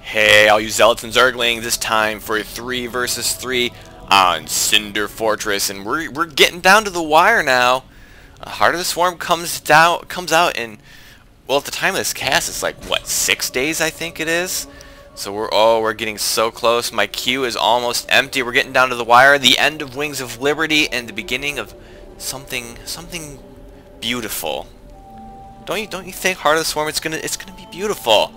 Hey, all you Zealots and Zerglings, this time for 3 versus 3 on Cinder Fortress, and we're getting down to the wire now. Heart of the Swarm comes out in, well, at the time of this cast, it's like, what, 6 days I think it is? So we're getting so close. My queue is almost empty. We're getting down to the wire. The end of Wings of Liberty and the beginning of something beautiful. Don't you think, Heart of the Swarm? It's gonna be beautiful.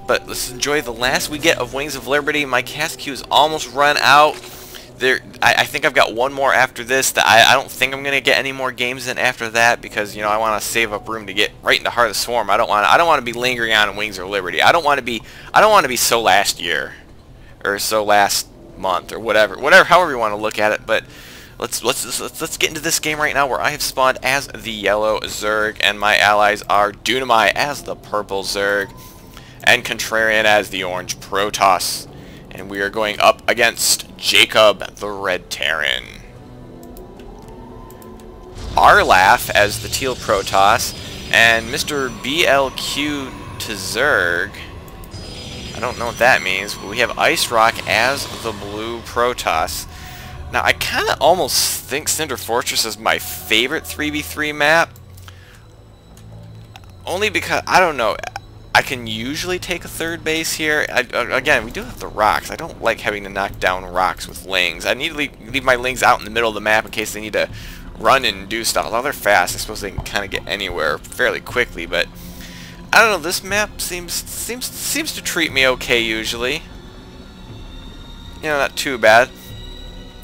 But let's enjoy the last we get of Wings of Liberty. My cast queue is almost run out. I think I've got one more after this. That I don't think I'm gonna get any more games in after that, because I want to save up room to get right into Heart of the Swarm. I don't want to be lingering on in Wings of Liberty. I don't want to be so last year, or so last month, or whatever, however you want to look at it. But let's get into this game right now, where I have spawned as the yellow Zerg, and my allies are Dunamai as the purple Zerg, and Contrarian as the orange Protoss. And we are going up against Jacob, the red Terran. Arlaf as the teal Protoss, and Mr. BLQ to Zerg. I don't know what that means, but we have Ice Rock as the blue Protoss. Now, I kind of almost think Cinder Fortress is my favorite 3v3 map. Only because, I don't know, I can usually take a third base here. Again, we do have the rocks. I don't like having to knock down rocks with lings. I need to leave my lings out in the middle of the map in case they need to run and do stuff. Although they're fast, I suppose they can kind of get anywhere fairly quickly. But I don't know. This map seems to treat me okay usually. Not too bad.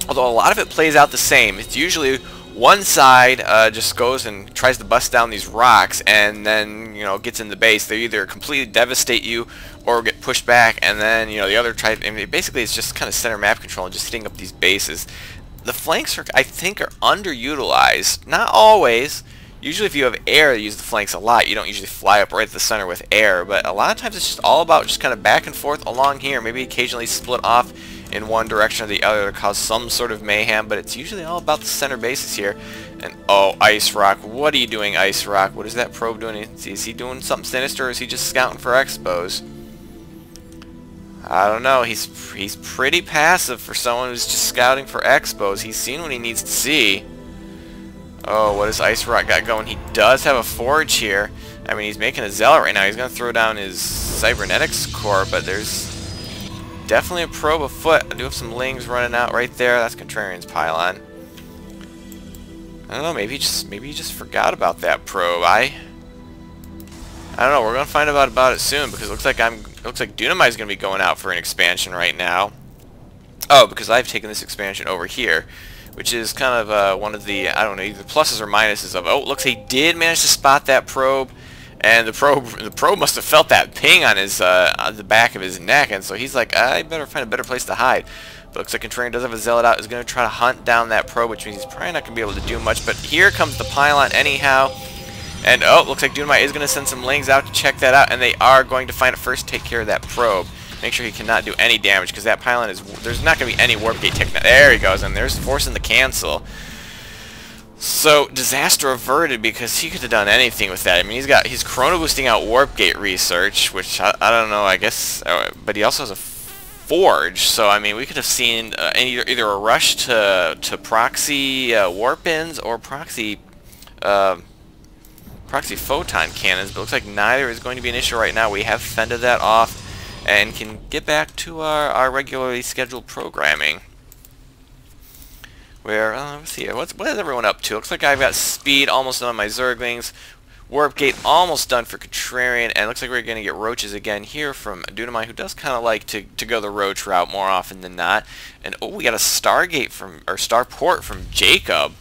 Although a lot of it plays out the same. It's usually one side just goes and tries to bust down these rocks, and then gets in the base. They either completely devastate you or get pushed back, and then the other tries. I mean, basically, it's just kind of center map control and just hitting up these bases. The flanks I think are underutilized. Not always. Usually, if you have air, you use the flanks a lot. You don't usually fly up right at the center with air, but a lot of times it's just all about just kind of back and forth along here. Maybe occasionally split off in one direction or the other to cause some sort of mayhem, but it's usually all about the center bases here. And oh, Ice Rock, what are you doing, Ice Rock? What is that probe doing? Is he doing something sinister, or is he just scouting for expos? I don't know. He's pretty passive for someone who's just scouting for expos. He's seen what he needs to see. Oh, what has Ice Rock got going? He does have a forge here. I mean, he's making a zealot right now. He's going to throw down his cybernetics core, but there's definitely a probe afoot. I do have some lings running out right there. That's Contrarian's pylon. I don't know. Maybe he just forgot about that probe. I don't know. We're gonna find out about it soon, because it looks like Dunamai is gonna be going out for an expansion right now. Oh, because I've taken this expansion over here, which is kind of one of the, I don't know, either pluses or minuses of. Oh, it looks like he did manage to spot that probe. And the probe must have felt that ping on his on the back of his neck, and so he's like, I better find a better place to hide. But looks like Contrarian does have a zealot out. Is going to try to hunt down that probe, which means he's probably not going to be able to do much. But here comes the pylon anyhow, and oh, looks like Dunamai is going to send some lings out to check that out, and they are going to find it first. Take care of that probe. Make sure he cannot do any damage, because that pylon is, there's not going to be any warp gate tech. There he goes, and there's forcing the cancel. So, disaster averted, because he could have done anything with that. I mean, he's chrono boosting out warp gate research, which I don't know, I guess, but he also has a forge. So, I mean, we could have seen either a rush to proxy warp-ins or proxy photon cannons, but it looks like neither is going to be an issue right now. We have fended that off and can get back to our regularly scheduled programming. Where, let's see here, what is everyone up to? Looks like I've got speed almost done on my Zerglings, warp gate almost done for Contrarian, and it looks like we're going to get roaches again here from Dunamai, who does kind of like to go the roach route more often than not. And oh, we got a Stargate or Starport from Jacob,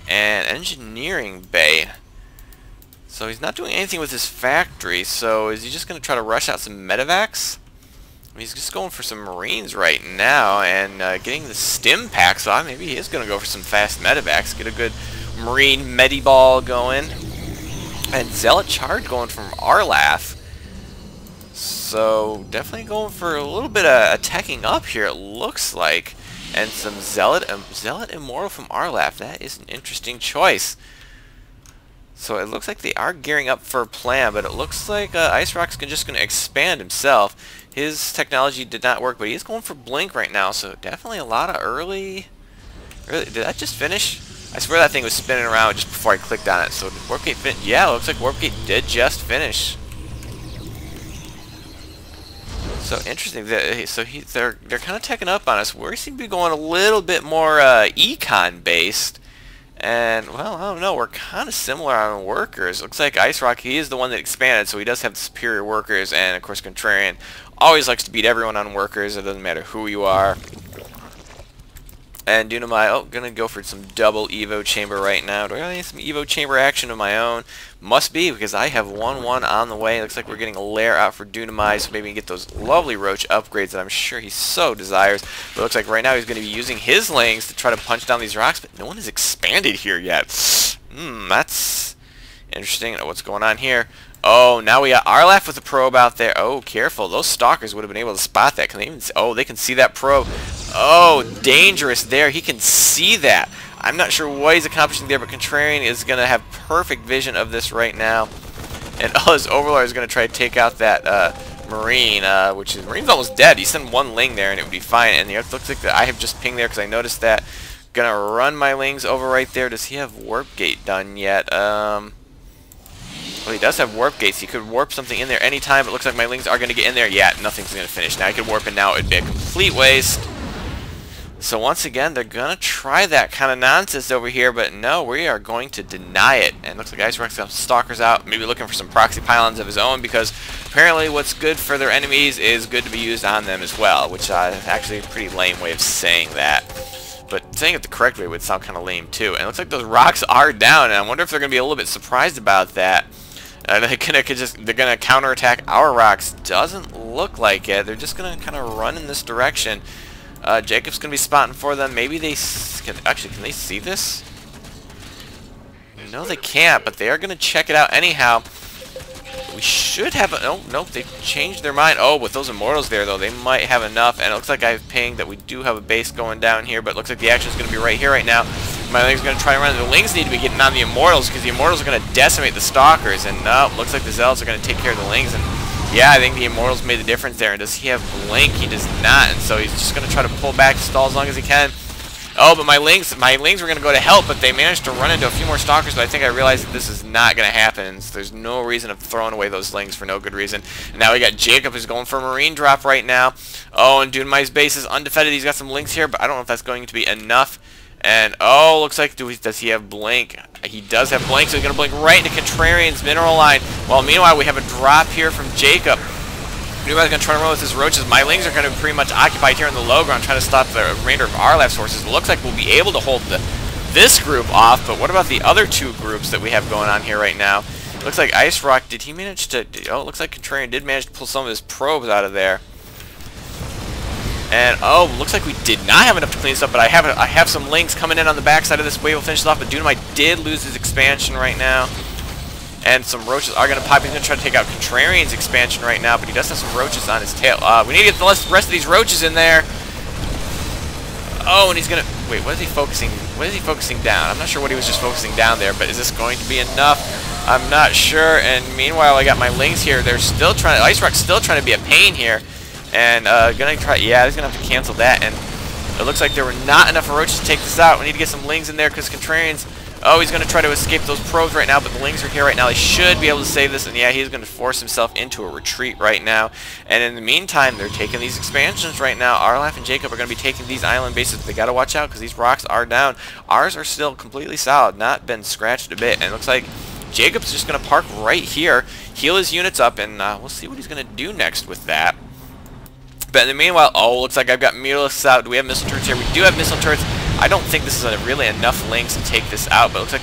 and engineering bay. So he's not doing anything with his factory. So is he just going to try to rush out some medevacs? He's just going for some Marines right now, and getting the stim packs off. Maybe he is going to go for some fast medevacs, get a good Marine mediball going. And Zealot Charge going from Arlaf. So definitely going for a little bit of attacking up here, it looks like. And some Zealot Immortal from Arlaf. That is an interesting choice. So it looks like they are gearing up for a plan, but it looks like Ice Rock's just going to expand himself. His technology did not work, but he is going for Blink right now, so definitely a lot of early... Really, did that just finish? I swear that thing was spinning around just before I clicked on it. So did Warp Gate finish? Yeah, it looks like Warp Gate did just finish. So interesting. They're kind of teching up on us. We seem to be going a little bit more econ based. And, well, I don't know, we're kind of similar on workers. Looks like Ice Rock, he is the one that expanded, so he does have the superior workers, and, of course, Contrarian always likes to beat everyone on workers. It doesn't matter who you are. And Dunamai, gonna go for some double Evo Chamber right now. Do I really need some Evo Chamber action of my own? Must be, because I have 1-1 on the way. Looks like we're getting a lair out for Dunamai, so maybe we can get those lovely Roach upgrades that I'm sure he so desires. But it looks like right now he's going to be using his Lings to try to punch down these rocks, but no one has expanded here yet. That's interesting. What's going on here? Oh, now we got Arlaf with a probe out there. Oh, careful. Those stalkers would have been able to spot that. Can they even see? Oh, they can see that probe. Oh, dangerous there. He can see that. I'm not sure what he's accomplishing there, but Contrarian is going to have perfect vision of this right now. And his Overlord is going to try to take out that Marine, Marine's almost dead. He sent one Ling there and it would be fine. And it looks like I have just pinged there because I noticed that. Going to run my Lings over right there. Does he have Warp Gate done yet? Well, he does have Warp Gates. He could warp something in there anytime, but it looks like my Lings are going to get in there. Yeah, nothing's going to finish. Now he could warp, and now it would be a complete waste. So once again, they're going to try that kind of nonsense over here, but no, we are going to deny it. And it looks like Ice Rock's got some Stalkers out, maybe looking for some proxy pylons of his own, because apparently what's good for their enemies is good to be used on them as well, which is actually a pretty lame way of saying that. But saying it the correct way would sound kind of lame too. And it looks like those rocks are down, and I wonder if they're going to be a little bit surprised about that. They're gonna counterattack our rocks. Doesn't look like it. They're just gonna kind of run in this direction. Jacob's gonna be spotting for them. Maybe they can they see this? No, they can't. But they are gonna check it out anyhow. We should have a... Oh, nope, they changed their mind. Oh, with those Immortals there, though, they might have enough. And it looks like I've pinged that we do have a base going down here, but it looks like the action is going to be right here, right now. My Ling's going to try and run. The Lings need to be getting on the Immortals, because the Immortals are going to decimate the Stalkers. And no, looks like the Zealots are going to take care of the Lings. And yeah, I think the Immortals made the difference there. And does he have Blink? He does not. And so he's just going to try to pull back, stall as long as he can. Oh, but my Lings were going to go to help, but they managed to run into a few more Stalkers, but I think I realized that this is not going to happen. So there's no reason of throwing away those Lings for no good reason. And now we got Jacob who's going for a Marine drop right now. Oh, and Dunamai's base is undefended. He's got some Lings here, but I don't know if that's going to be enough. And, oh, looks like, does he have Blink? He does have Blink, so he's going to blink right into Contrarian's mineral line. Well, meanwhile, we have a drop here from Jacob. Dunamai's going to try to run with his Roaches. My Lings are going to be pretty much occupied here in the low ground, trying to stop the remainder of Arlaf's forces. It looks like we'll be able to hold this group off, but what about the other two groups that we have going on here right now? It looks like Ice Rock, did he manage to... Oh, it looks like Contrarian did manage to pull some of his probes out of there. And, oh, looks like we did not have enough to clean this up, but I have some Lings coming in on the backside of this wave. We'll finish it off, but Dunamai did lose his expansion right now. And some Roaches are going to pop. He's going to try to take out Contrarian's expansion right now, but he does have some Roaches on his tail. We need to get the rest of these Roaches in there. Oh, and he's going to... Wait, what is he focusing? What is he focusing down? I'm not sure what he was just focusing down there, but is this going to be enough? I'm not sure. And meanwhile, I got my Lings here. They're still trying... Ice Rock's still trying to be a pain here. And going to try... Yeah, he's going to have to cancel that. And it looks like there were not enough Roaches to take this out. We need to get some Lings in there because Contrarian's... Oh, he's going to try to escape those probes right now, but the Lings are here right now. They should be able to save this, and yeah, he's going to force himself into a retreat right now. And in the meantime, they're taking these expansions right now. Arlaf and Jacob are going to be taking these island bases. They got to watch out because these rocks are down. Ours are still completely solid, not been scratched a bit. And it looks like Jacob's just going to park right here, heal his units up, and we'll see what he's going to do next with that. But in the meanwhile, oh, looks like I've got Mutalisks out. Do we have missile turrets here? We do have missile turrets. I don't think this is really enough Lings to take this out, but it looks like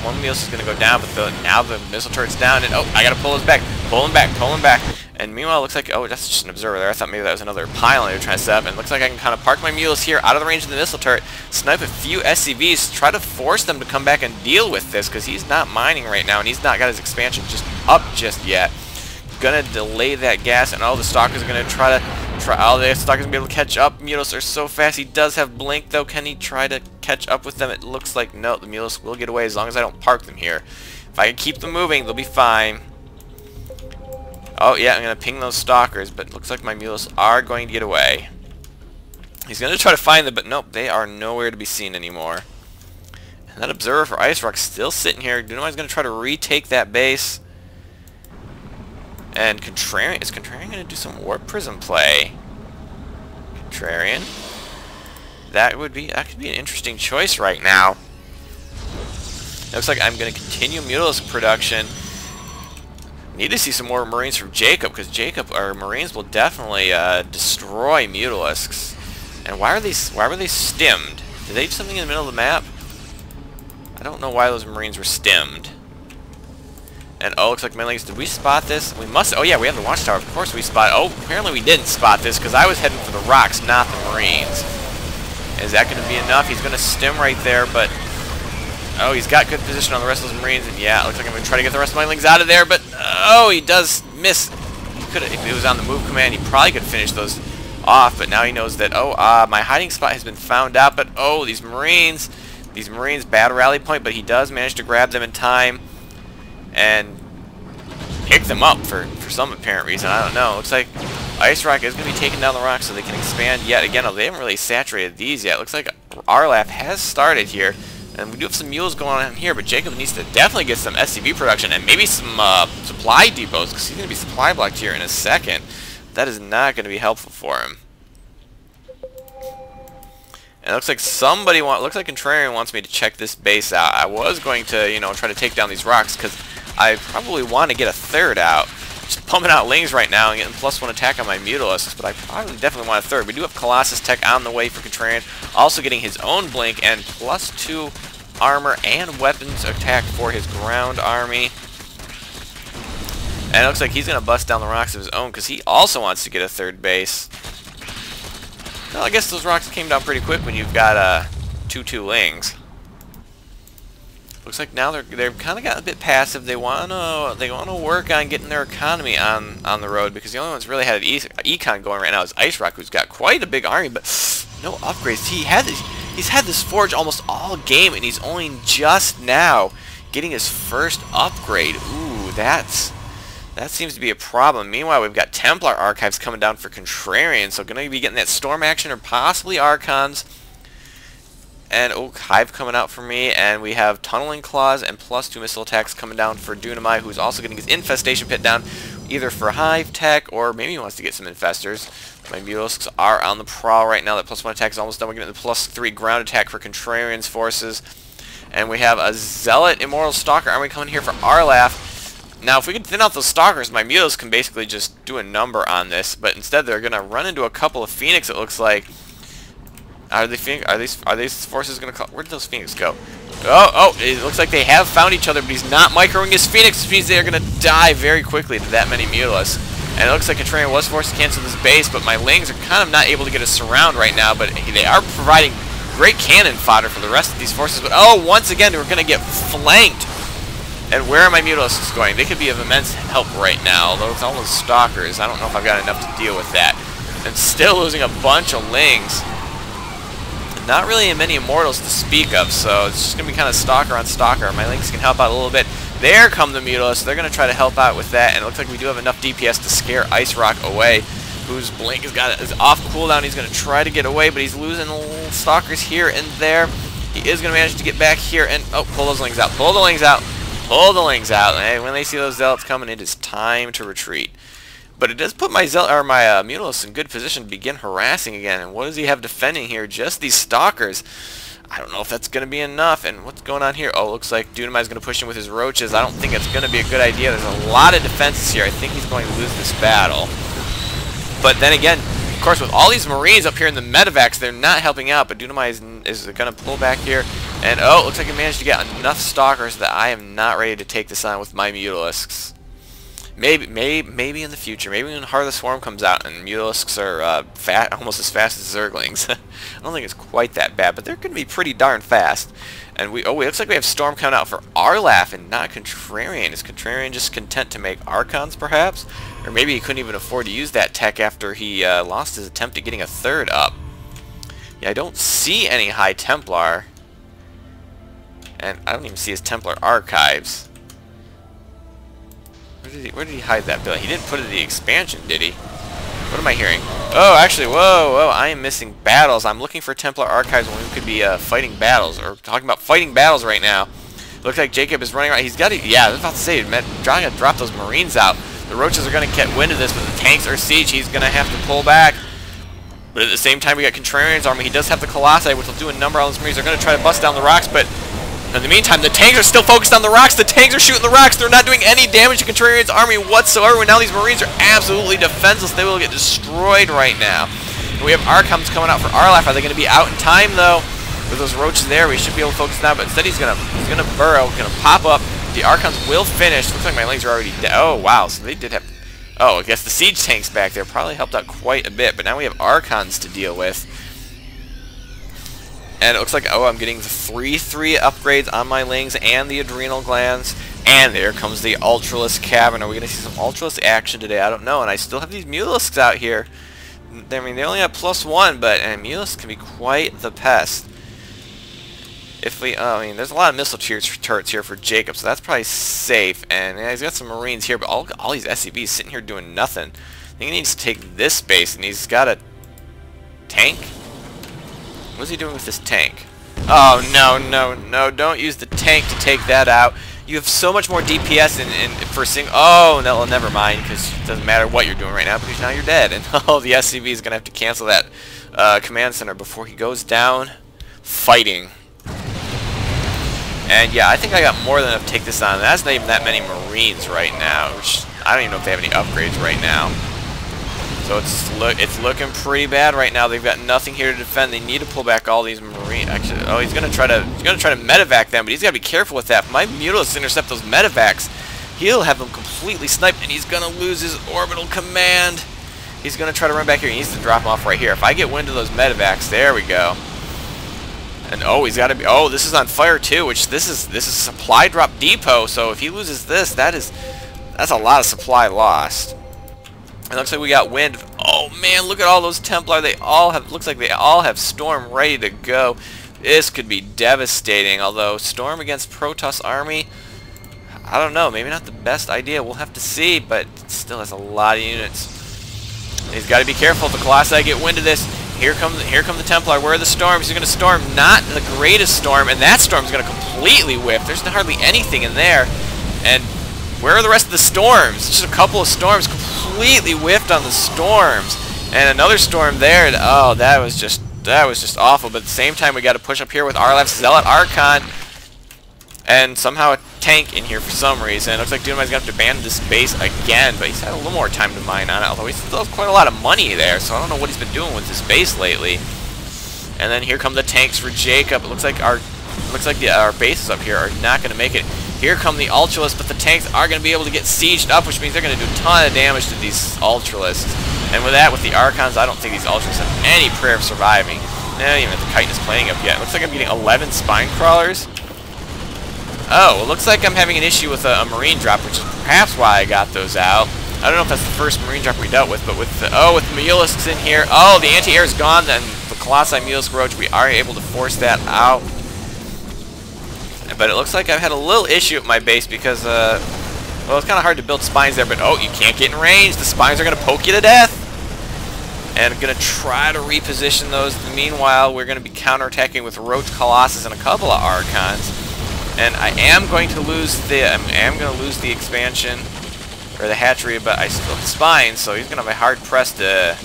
one Mutalisk is going to go down, but now the missile turret's down, and oh, I got to pull his back. Pull him back. And meanwhile, it looks like, oh, that's just an observer there. I thought maybe that was another pylon they were trying to set up, and it looks like I can kind of park my Mutalisk here out of the range of the missile turret, snipe a few SCVs, try to force them to come back and deal with this, because he's not mining right now, and he's not got his expansion just up just yet. Gonna delay that gas, and all the Stalkers are gonna try all the Stalkers gonna be able to catch up. Mutalisks are so fast. He does have Blink though. Can he try to catch up with them? It looks like no. The Mutalisks will get away as long as I don't park them here. If If I can keep them moving, they'll be fine. Oh, yeah, I'm going to ping those stalkers, but it looks like my mules are going to get away. He's going to try to find them, but nope, they are nowhere to be seen anymore. And that observer for Ice Rock's still sitting here. Dunamai's going to try to retake that base. And Contrarian, is Contrarian going to do some Warp Prism play? Contrarian? That could be an interesting choice right now. It looks like I'm going to continue Mutalisk production. Need to see some more Marines from Jacob, because Jacob or Marines will definitely destroy Mutalisks. And why were they stimmed? Did they do something in the middle of the map? I don't know why those Marines were stimmed. And oh, looks like Menlings. Did we spot this? We must. Oh yeah, we have the watchtower. Of course we spot. Oh, apparently we didn't spot this because I was heading for the rocks, not the Marines. Is that going to be enough? He's going to stim right there, but oh, he's got good position on the rest of those Marines. And yeah, it looks like I'm going to try to get the rest of my Menlings out of there, but oh, he does miss. He could, if he was on the move command, he probably could finish those off. But now he knows that my hiding spot has been found out. But oh, these Marines, bad rally point. But he does manage to grab them in time and pick them up for some apparent reason. I don't know. Looks like Ice Rock is going to be taking down the rocks so they can expand yet again. Oh, they haven't really saturated these yet. Looks like Arlaf has started here. And we do have some mules going on here, but Jacob needs to definitely get some SCV production and maybe some supply depots, because he's going to be supply blocked here in a second. That is not going to be helpful for him. And it looks like looks like Contrarian wants me to check this base out. I was going to, try to take down these rocks, because I probably want to get a third out. Just pumping out Lings right now and getting +1 attack on my Mutalisks, but I probably definitely want a third. We do have Colossus Tech on the way for Contrarian, also getting his own Blink and +2 armor and weapons attack for his ground army. And it looks like he's going to bust down the rocks of his own because he also wants to get a third base. Well, I guess those rocks came down pretty quick when you've got 2/2 Lings. Looks like now they've kind of gotten a bit passive. They want to work on getting their economy on the road, because the only ones really had an econ going right now is Ice Rock, who's got quite a big army, but no upgrades. He's had this forge almost all game, and he's only just now getting his first upgrade. Ooh, that seems to be a problem. Meanwhile, we've got Templar Archives coming down for Contrarian, so going to be getting that Storm action or possibly Archons. And oh, Hive coming out for me, and we have Tunneling Claws and +2 missile attacks coming down for Dunamai, who's also getting his Infestation Pit down, either for Hive Tech or maybe he wants to get some Infestors. My Mutalisks are on the prowl right now. That +1 attack is almost done. We're getting the +3 ground attack for Contrarian's forces. And we have a Zealot Immortal Stalker army coming here for Arlaf. Now, if we can thin out those Stalkers, my Mutalisks can basically just do a number on this, but instead they're going to run into a couple of Phoenix, it looks like. Are these forces going to... Where did those Phoenix go? Oh, it looks like they have found each other, but he's not microing his Phoenix, which means they are going to die very quickly to that many Mutalisks. And it looks like Contrarian was forced to cancel this base, but my Lings are kind of not able to get a surround right now, but they are providing great cannon fodder for the rest of these forces. But oh, once again, we're going to get flanked. And where are my Mutalisks going? They could be of immense help right now, although it's almost Stalkers. I don't know if I've got enough to deal with that. And still losing a bunch of Lings. Not really many Immortals to speak of, so it's just going to be kind of Stalker on Stalker. My Lings can help out a little bit. There come the Mutalisks. They're going to try to help out with that, and it looks like we do have enough DPS to scare Ice Rock away, whose Blink is off cooldown. He's going to try to get away, but he's losing little Stalkers here and there. He is going to manage to get back here, and oh, pull those Lings out. Pull the Lings out. Pull the Lings out. And when they see those Zealots coming, it is time to retreat. But it does put my Mutalisks in good position to begin harassing again. And what does he have defending here? Just these Stalkers. I don't know if that's going to be enough. And what's going on here? Oh, looks like Dunamai is going to push him with his roaches. I don't think it's going to be a good idea. There's a lot of defenses here. I think he's going to lose this battle. But then again, of course, with all these Marines up here in the medevacs, they're not helping out. But Dunamai is going to pull back here. And oh, it looks like he managed to get enough Stalkers that I am not ready to take this on with my Mutalisks. Maybe in the future. Maybe when Heart of the Swarm comes out and Mutalisks are almost as fast as Zerglings. I don't think it's quite that bad, but they're going to be pretty darn fast. And it looks like we have Storm coming out for Arlaf and not Contrarian. Is Contrarian just content to make Archons, perhaps? Or maybe he couldn't even afford to use that tech after he lost his attempt at getting a third up. Yeah, I don't see any High Templar. And I don't even see his Templar Archives. Where did he hide that building? He didn't put it in the expansion, did he? What am I hearing? Oh, actually, whoa, I am missing battles. I'm looking for Templar archives when we could be fighting battles, or talking about fighting battles right now. Looks like Jacob is running around. He's got to, yeah, I was about to say, trying to drop those Marines out. The Roaches are going to get wind of this, but the tanks are siege. He's going to have to pull back. But at the same time, we got Contrarian's army. He does have the Colossi, which will do a number on those Marines. They're going to try to bust down the rocks, but in the meantime, the tanks are still focused on the rocks. The tanks are shooting the rocks. They're not doing any damage to Contrarian's army whatsoever. And now these Marines are absolutely defenseless. They will get destroyed right now. And we have Archons coming out for Arlaf. Are they going to be out in time, though? With those Roaches there, we should be able to focus now. But instead, he's gonna burrow, gonna pop up. The Archons will finish. Looks like my legs are already dead. Oh, wow. So they did have... Oh, I guess the siege tanks back there probably helped out quite a bit. But now we have Archons to deal with. And it looks like, oh, I'm getting the 3/3 upgrades on my Lings and the adrenal glands. And there comes the Ultralisk Cavern. Are we going to see some Ultralisk action today? I don't know. And I still have these Mulisks out here. I mean, they only have +1, but Mulisks can be quite the pest. If we, I mean, there's a lot of missile turrets here for Jacob, so that's probably safe. And yeah, he's got some Marines here, but all these SCVs sitting here doing nothing. I think he needs to take this base, and he's got a tank. What's he doing with this tank? Oh, no, don't use the tank to take that out. You have so much more DPS in for single... Oh, no, well, never mind, because it doesn't matter what you're doing right now, because now you're dead. And oh, the SCV is going to have to cancel that command center before he goes down fighting. And yeah, I think I got more than enough to take this on. That's not even that many Marines right now, which I don't even know if they have any upgrades right now. So it's looking pretty bad right now. They've got nothing here to defend. They need to pull back all these Marines. Actually, oh, he's gonna try to medevac them, but he's gotta be careful with that. If my Mutalisks intercept those medevacs, he'll have them completely sniped, and he's gonna lose his orbital command. He's gonna try to run back here. He needs to drop them off right here. If I get wind of those medevacs, there we go. And oh, he's got to be. Oh, this is on fire too. Which this is a supply drop depot. So if he loses this, that's a lot of supply lost. It looks like we got wind. Oh man, look at all those Templar. They all have. Looks like they all have Storm ready to go. This could be devastating. Although Storm against Protoss army, I don't know. Maybe not the best idea. We'll have to see. But it still has a lot of units. And he's got to be careful if the Colossi get wind of this. Here come the Templar. Where are the storms? He's going to storm not the greatest storm, and that storm's going to completely whiff. There's hardly anything in there. And where are the rest of the storms? Just a couple of storms completely whiffed on the storms, and another storm there. Oh, that was just awful. But at the same time, we got to push up here with Arlaf's Zealot Archon, and somehow a tank in here for some reason. It looks like Dunamai's going to have to abandon this base again, but he's had a little more time to mine on it, although he still has quite a lot of money there, so I don't know what he's been doing with this base lately. And then here come the tanks for Jacob. It looks like our bases up here are not going to make it. Here come the Ultralisks, but the tanks are going to be able to get sieged up, which means they're going to do a ton of damage to these Ultralisks. And with that, with the Archons, I don't think these Ultralisks have any prayer of surviving. Even if the Chitin is playing up yet. It looks like I'm getting 11 Spine Crawlers. Oh, it looks like I'm having an issue with a Marine drop, which is perhaps why I got those out. I don't know if that's the first Marine drop we dealt with, but with the Mulisks in here. Oh, the anti-air is gone, then the Colossi Mulisk Roach, we are able to force that out. But it looks like I've had a little issue at my base because, well, it's kind of hard to build spines there, but oh, you can't get in range. The spines are going to poke you to death. And I'm going to try to reposition those. Meanwhile, we're going to be counterattacking with Roach Colossus and a couple of Archons. And I am going to lose the expansion or the hatchery, but I still have spines, so he's going to have a hard press to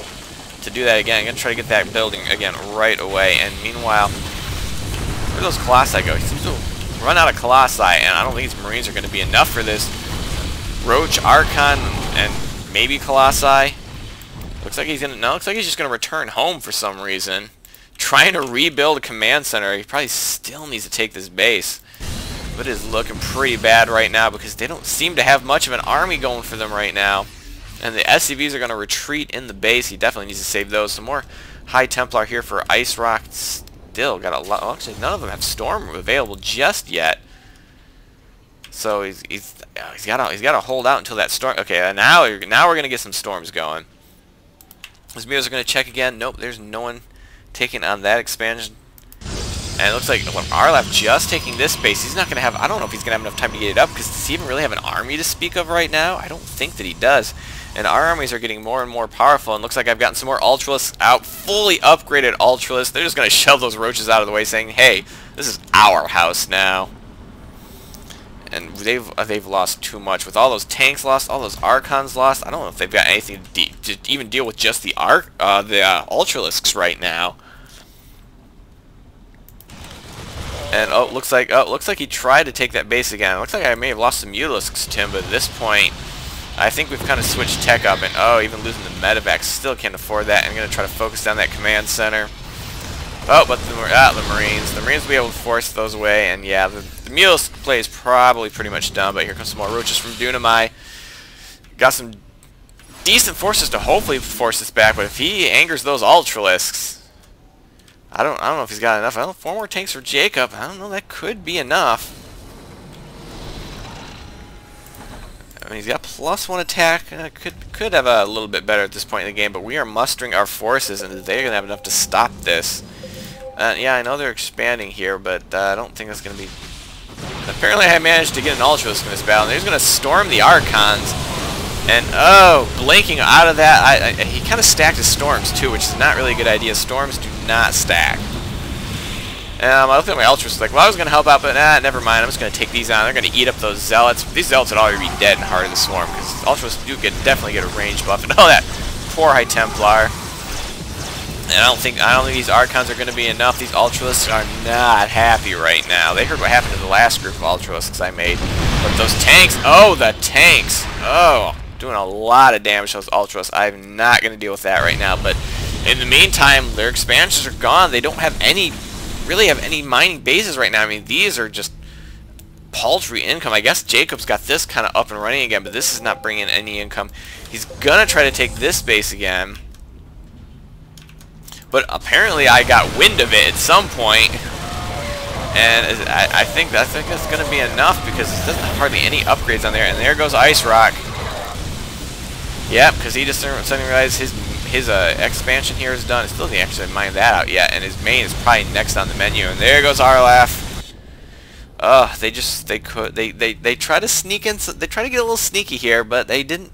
do that again. I'm going to try to get that building again right away. And meanwhile, where do those Colossi go? He seems to run out of Colossi, and I don't think these Marines are going to be enough for this. Roach, Archon, and maybe Colossi. Looks like he's just going to return home for some reason. Trying to rebuild a command center. He probably still needs to take this base. But it is looking pretty bad right now because they don't seem to have much of an army going for them right now. And the SCVs are going to retreat in the base. He definitely needs to save those. Some more High Templar here for Ice Rock. Still got a lot. Well, actually, none of them have Storm available just yet. So he's got to hold out until that storm. Okay, now we're going to get some storms going. His Mules are going to check again. Nope, there's no one taking on that expansion. And it looks like Arlaf just taking this base. He's not going to have... I don't know if he's going to have enough time to get it up, because does he even really have an army to speak of right now? I don't think that he does. And our armies are getting more and more powerful, and looks like I've gotten some more Ultralisks out. Fully upgraded Ultralisks. They're just going to shove those roaches out of the way, saying, hey, this is our house now. And they've lost too much. With all those tanks lost, all those Archons lost, I don't know if they've got anything to even deal with just the Ultralisks right now. And looks like he tried to take that base again. It looks like I may have lost some Mutalisks to him, but at this point, I think we've kind of switched tech up. And even losing the medevacs, still can't afford that. I'm going to try to focus down that command center. Oh, but the Marines will be able to force those away. And yeah, the Mutalisk play is probably pretty much done. But here comes some more roaches from Dunamai. Got some decent forces to hopefully force this back. But if he angers those Ultralisks, I don't know if he's got enough. I don't know, 4 more tanks for Jacob. I don't know, that could be enough. I mean, he's got +1 attack. Could have a little bit better at this point in the game, but we are mustering our forces, and they're going to have enough to stop this. Yeah, I know they're expanding here, but I don't think that's going to be... Apparently I managed to get an Ultralisk in this battle, and they're just going to storm the Archons. And, blinking out of that, he kind of stacked his storms, too, which is not really a good idea. Storms do not stack. I looked at my Ultras, like, well, I was going to help out, but never mind. I'm just going to take these on. They're going to eat up those Zealots. These Zealots would already be dead in Heart of the Swarm, because Ultras do definitely get a range buff. And that poor High Templar. And I don't think these Archons are going to be enough. These Ultralisks are not happy right now. They heard what happened to the last group of Ultralisks I made. But those tanks, the tanks. Doing a lot of damage to those Ultras. I'm not going to deal with that right now. But in the meantime, their expansions are gone. They don't have really have any mining bases right now. I mean, these are just paltry income. I guess Jacob's got this kind of up and running again, but this is not bringing any income. He's going to try to take this base again. But apparently I got wind of it at some point. And I think that's going to be enough, because it doesn't have hardly any upgrades on there. And there goes Ice Rock. Yep, because he just suddenly realized his expansion here is done. It still didn't actually mine that out yet, and his main is probably next on the menu. And there goes Arlaf. They try to sneak in. They try to get a little sneaky here, but they didn't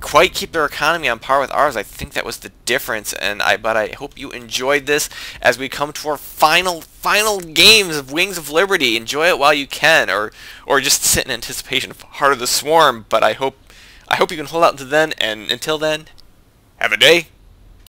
quite keep their economy on par with ours. I think that was the difference. But I hope you enjoyed this as we come to our final games of Wings of Liberty. Enjoy it while you can, or just sit in anticipation of Heart of the Swarm. But I hope you can hold out until then, and until then, have a day